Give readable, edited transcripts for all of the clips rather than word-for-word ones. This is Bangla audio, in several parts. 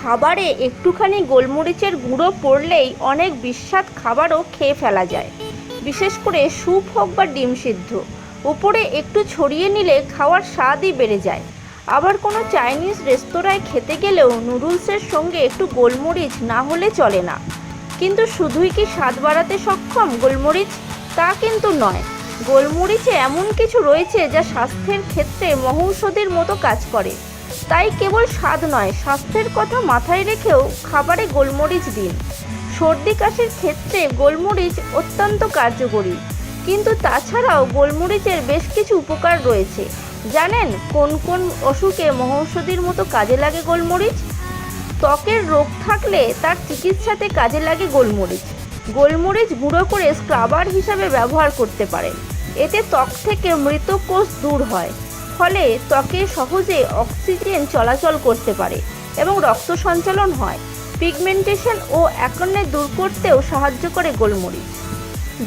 খাবারে একটুখানি গোলমরিচের গুঁড়ো পড়লেই অনেক বিস্বাদ খাবারও খেয়ে ফেলা যায়। বিশেষ করে স্যুপ হোক বা ডিম সিদ্ধ, উপরে একটু ছড়িয়ে নিলে খাওয়ার স্বাদই বেড়ে যায়। আবার কোনো চাইনিজ রেস্তোরাঁয় খেতে গেলেও নুডলসের সঙ্গে একটু গোলমরিচ না হলে চলে না। কিন্তু শুধুই কি স্বাদ বাড়াতে সক্ষম গোলমরিচ? তা কিন্তু নয়। গোলমরিচে এমন কিছু রয়েছে যা স্বাস্থ্যের ক্ষেত্রে মহৌষধির মতো কাজ করে। তাই কেবল স্বাদ নয়, স্বাস্থ্যের কথা মাথায় রেখেও খাবারে গোলমরিচ দিন। সর্দি কাশির ক্ষেত্রে গোলমরিচ অত্যন্ত কার্যকরী। কিন্তু তাছাড়াও গোলমরিচের বেশ কিছু উপকার রয়েছে। জানেন কোন কোন অসুখে মহৌষধির মতো কাজে লাগে গোলমরিচ? ত্বকের রোগ থাকলে তার চিকিৎসাতে কাজে লাগে গোলমরিচ। গোলমরিচ গুঁড়ো করে স্ক্রাবার হিসাবে ব্যবহার করতে পারেন। এতে ত্বক থেকে মৃত কোষ দূর হয়, ফলে ত্বকে সহজে অক্সিজেন চলাচল করতে পারে এবং রক্ত সঞ্চালন হয়। পিগমেন্টেশন ও অ্যাকনে দূর করতেও সাহায্য করে গোলমরিচ।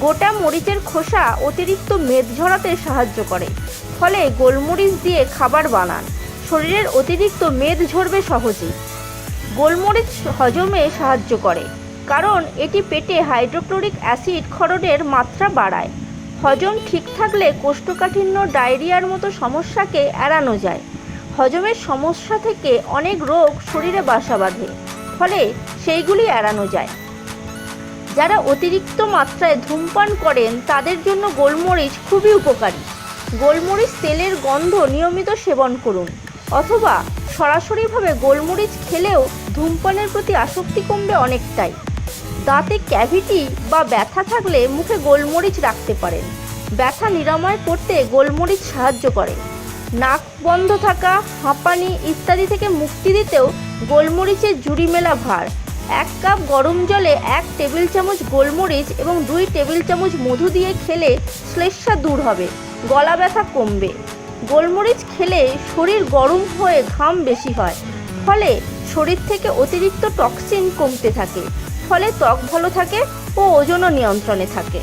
গোটা মরিচের খোসা অতিরিক্ত মেদ ঝরাতে সাহায্য করে, ফলে গোলমরিচ দিয়ে খাবার বানান, শরীরের অতিরিক্ত মেদ ঝরবে সহজেই। গোলমরিচ হজমে সাহায্য করে, কারণ এটি পেটে হাইড্রোক্লোরিক অ্যাসিড ক্ষরণের মাত্রা বাড়ায়। হজম ঠিক থাকলে কোষ্ঠকাঠিন্য, ডায়রিয়ার মতো সমস্যাকে এড়ানো যায়। হজমের সমস্যা থেকে অনেক রোগ শরীরে বাসা বাঁধে, ফলে সেইগুলি এড়ানো যায়। যারা অতিরিক্ত মাত্রায় ধূমপান করেন তাদের জন্য গোলমরিচ খুবই উপকারী। গোলমরিচ তেলের গন্ধ নিয়মিত সেবন করুন, অথবা সরাসরিভাবে গোলমরিচ খেলেও ধূমপানের প্রতি আসক্তি কমবে অনেকটাই। দাঁতে ক্যাভিটি বা ব্যথা থাকলে মুখে গোলমরিচ রাখতে পারেন। ব্যথা নিরাময় করতে গোলমরিচ সাহায্য করে। নাক বন্ধ থাকা, হাঁপানি ইত্যাদি থেকে মুক্তি দিতেও গোলমরিচের জুড়ি মেলা ভার। 1 কাপ গরম জলে 1 টেবিল চামচ গোলমরিচ এবং 2 টেবিল চামচ মধু দিয়ে খেলে শ্লেষ্মা দূর হবে, গলা ব্যথা কমবে। গোলমরিচ খেলে শরীর গরম হয়ে ঘাম বেশি হয়, ফলে শরীর থেকে অতিরিক্ত টক্সিন কমতে থাকে, ফলে ত্বক ভালো থাকে ও ওজনও নিয়ন্ত্রণে থাকে।